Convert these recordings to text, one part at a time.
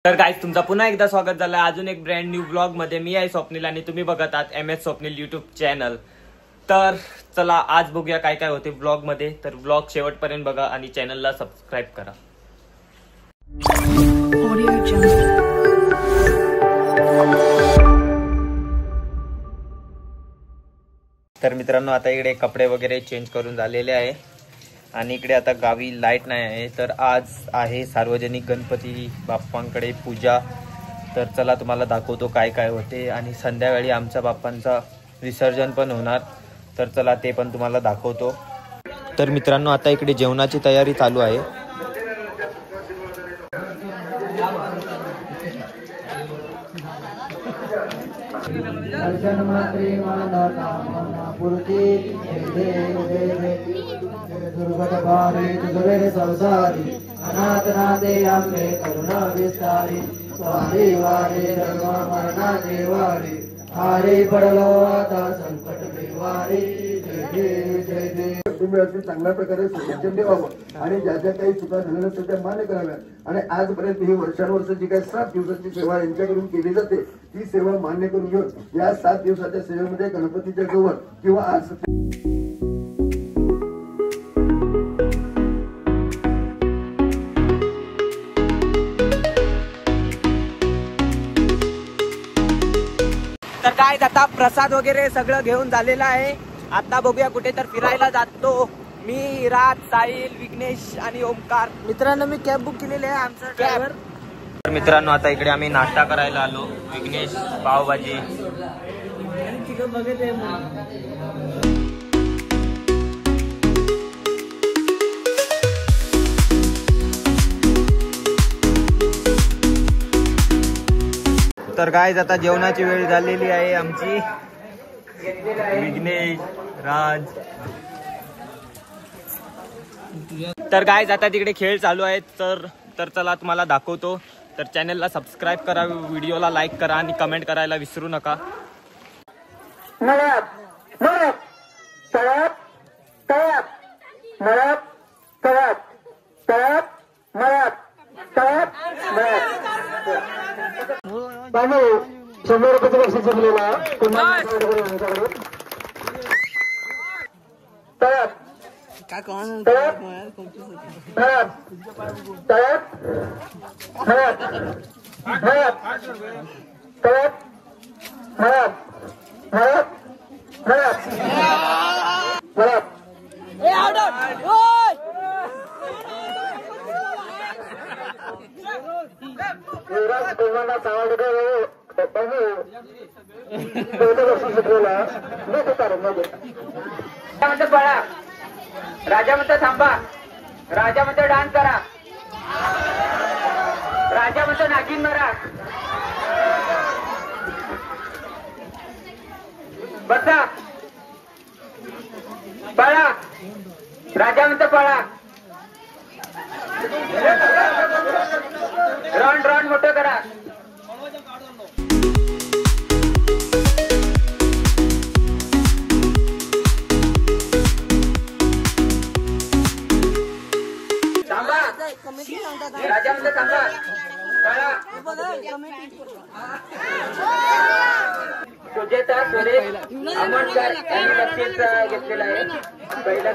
तर गाईज तुमचा पुन्हा एकदा स्वागत झालं अजून एक ब्रँड न्यू ब्लॉग मध्ये। मी आहे स्वप्नील आणि तुम्ही बघत आहात MS स्वप्नील युट्यूब चॅनल। तर चला आज बघूया काय काय होते ब्लॉग मध्ये। तर ब्लॉग शेवटपर्यंत बघा आणि चॅनलला सबस्क्राइब करा। तर मित्रांनो आता इकडे कपडे वगैरे चेंज करून झालेले आहे आणि इकडे आता गावी लाईट नाही आहे। तर आज आहे सार्वजनिक गणपती बाप्पांकडे पूजा। तर चला तुम्हाला दाखवतो काय काय होते आणि संध्याकाळी आमच्या बाप्पांचा विसर्जन पण होणार। तर चला ते पण तुम्हाला दाखवतो। तर मित्रांनो आता इकडे जेवणाची तयारी चालू आहे। अनाथनाथे आम्हे करुणा विस्तारी वारे वारे धर्म मरणा देवारी हारे पडलो आता संकट देवारी जय देव जय देव। तुम्ही अगदी चांगल्या प्रकारे सुरक्षण द्यावं आणि ज्या ज्या काही चुका झालेल्या असतात त्या मान्य कराव्या। आणि आजपर्यंत ही वर्षानुवर्ष जी काही 7 दिवसाची सेवा यांच्याकडून केली जाते ती सेवा मान्य करून घेऊन या 7 दिवसाच्या सेवेमध्ये गणपतीच्या जवळ किंवा आज तर काय आता प्रसाद वगैरे सगळं घेऊन झालेलं आहे। आता बघूया कुठे तर फिरायला जातो मी, राज, साहिल, विघ्नेश आणि ओमकार। मित्रांनो मी कॅब बुक केलेली आहे आमचा ड्रायव्हर। तर मित्रांनो आता इकडे आम्ही नाश्ता करायला आलो। विघ्नेश पावभाजी। तर गाईज आता जेवणाची वेळ झालेली आहे आमची। विघ्नेश, राज। तर गाईज आता तिकडे खेळ चालू आहेत। तर चला तुम्हाला दाखवतो। तर चॅनलला सबस्क्राइब करा, व्हिडिओला लाईक करा आणि कमेंट करायला विसरू नका। बाबू 100 रुपयाचं बक्षीस जिंकलेला राजा म्हणतो थांबा, राजा म्हणतो डान्स करा, राजा म्हणतो नागिन मारा, बसा, पळा, राजा म्हणतो पळा, राऊंड राऊंड मोठं करा। राजा म्हणतो थांबा, सुजेता सुरेश आमोणकर यांनी बक्षीस घेतलेलं आहे पहिला।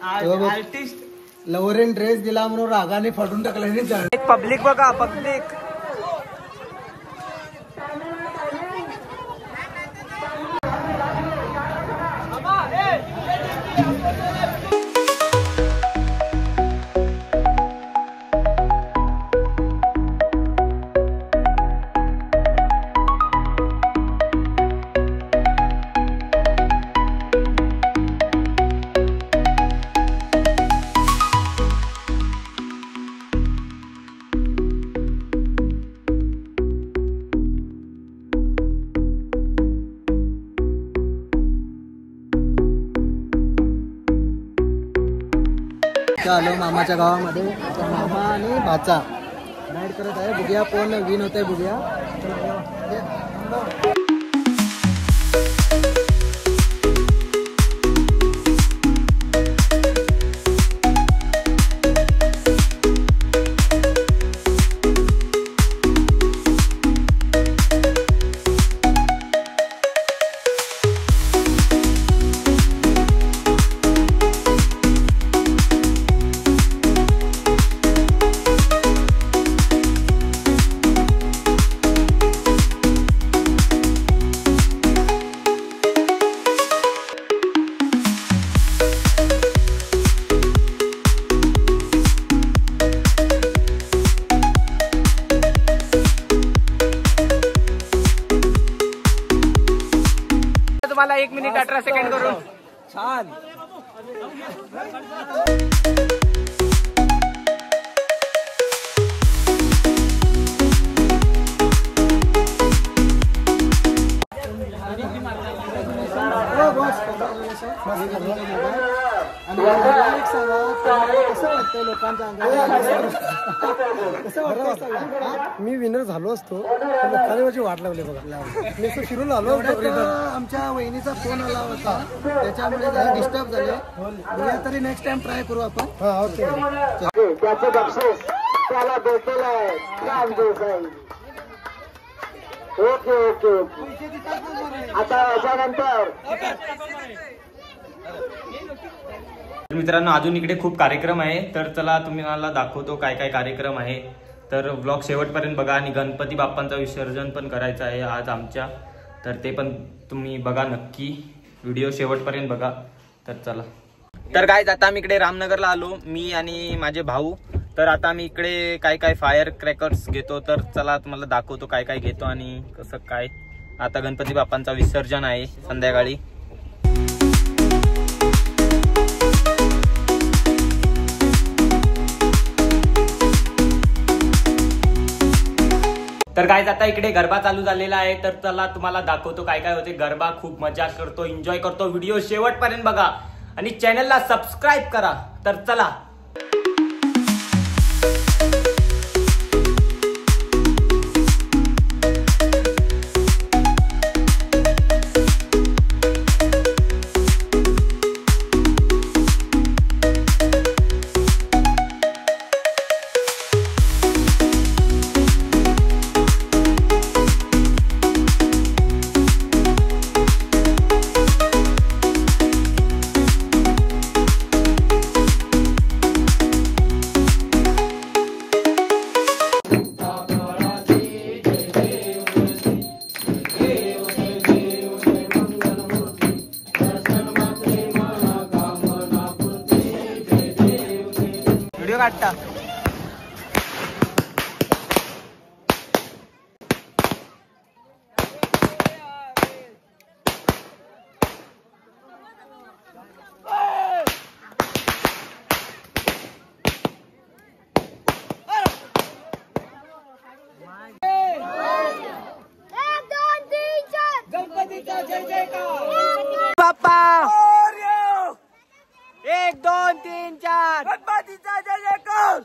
आर्टिस्ट लवरेन ड्रेस दिला म्हणून रागाने फाडून टाकला. पब्लिक बघा पब्लिक. आलो मामाच्या गावामध्ये. मामा आणि भाचा राईड करत आहे. बघूया कोण विन होत आहे. बघूया. तुम्हाला 1 मिनिट 18 सेकंड करून. छान. मी विनर झालो असतो. लोकांनी माझी वाट लावली बघा. मी फिरून आलो. आमच्या वहिनीचा फोन आला होता त्याच्यामुळे डिस्टर्ब झाले. तरी नेक्स्ट टाइम ट्राय करू आपण. त्याचं बक्षीस त्याला भेटलेलं आहे. Okay okay okay. आता याच्यानंतर मित्रांनो अजून इकडे खूप कार्यक्रम आहे. तर चला तुम्हाला दाखवतो काय काय कार्यक्रम आहे. तर ब्लॉग शेवटपर्यंत बघा. आणि गणपती बाप्पांचं विसर्जन पण करायचं आहे आज आमच्या. तर ते पण तुम्ही बघा नक्की. व्हिडिओ शेवटपर्यंत बघा. तर चला. तर काय आता आम्ही इकडे रामनगरला आलो मी आणि माझे भाऊ. तर आता आम्ही इकडे काय काय फायर क्रॅकर्स घेतो. तर चला तुम्हाला दाखवतो काय काय घेतो आणि कसं काय. आता गणपती बाप्पांचा विसर्जन आहे संध्याकाळी. तर काय आता इकडे गरबा चालू झालेला आहे. तर चला तुम्हाला दाखवतो काय काय होते. गरबा खूप मजा करतो, एन्जॉय करतो. व्हिडिओ शेवटपर्यंत बघा आणि चॅनलला सबस्क्राईब करा. तर चला. व्हिडिओ काढता. गणपतीचा जय जयकार. बाप्पा 1 2 3 4 गणपतीचा जय जयकार.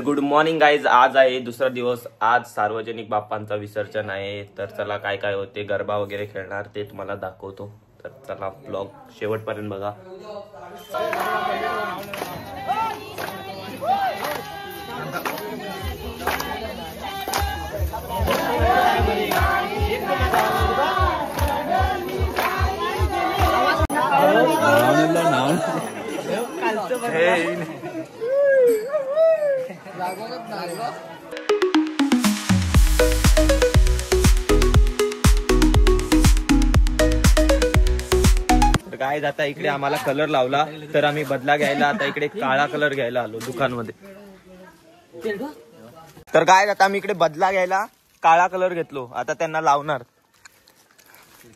Good morning guys. आज आहे दुसरा दिवस. आज सार्वजनिक बाप्पांचा विसर्जन आहे. तर चला काय काय होते, गरबा वगैरे खेळणार ते तुम्हाला दाखवतो. तर चला ब्लॉग शेवटपर्यंत बघा. काय आता इकडे आम्हाला कलर लावला तर आम्ही बदला घ्यायला आता इकडे काळा कलर घ्यायला आलो दुकानमध्ये. तर काय आता आम्ही इकडे बदला घ्यायला काळा कलर घेतलो. आता त्यांना लावणार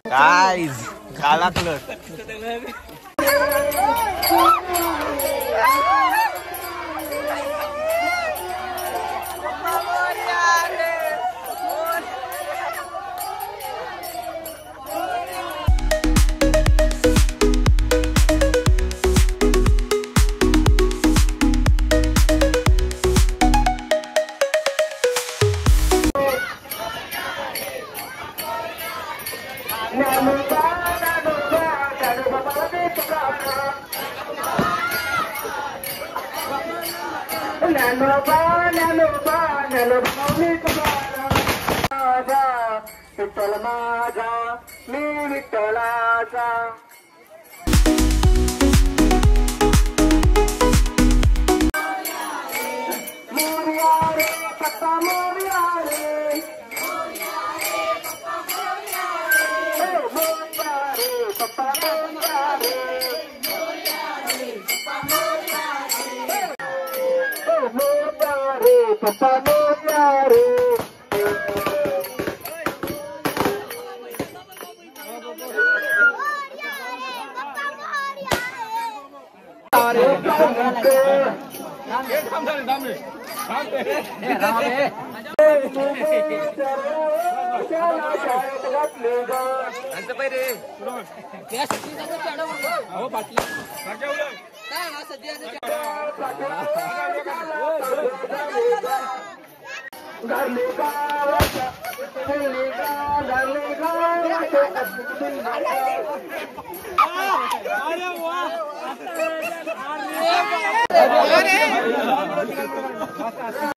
काय काळा कलर. विठ्ठल माझा मी विठ्ठलाचा. मोरया रे पप्पा मोरया रे, मोरया रे पप्पा मोरया रे, मोरया रे पप्पा मोरया रे, मोरया रे पप्पा मोरया रे.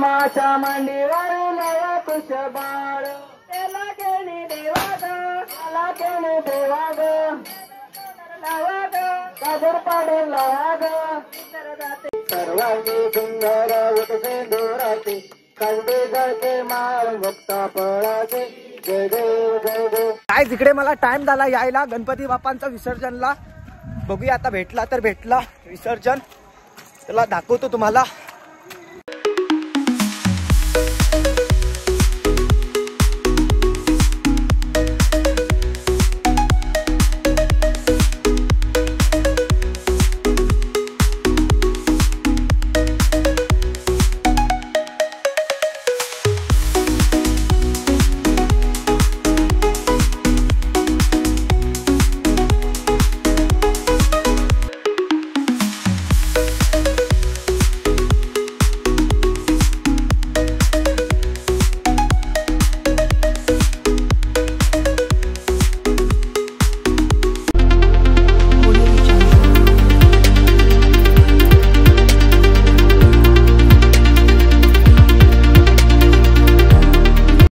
माच्या मांडीवर नवा कुश बाळ, त्याला केली देवाग, त्याला केली देवाग, काजर पाडे लाग. सर्वांनी सुंदर उठते दोराचे, कंदे गळते माळ भक्ता पळाचे. जय देव जय देव. काय तिकडे मला टाइम झाला यायला गणपती बाप्पांचा विसर्जनला. बघूया आता भेटला तर भेटला विसर्जन. त्याला दाखवतो तुम्हाला.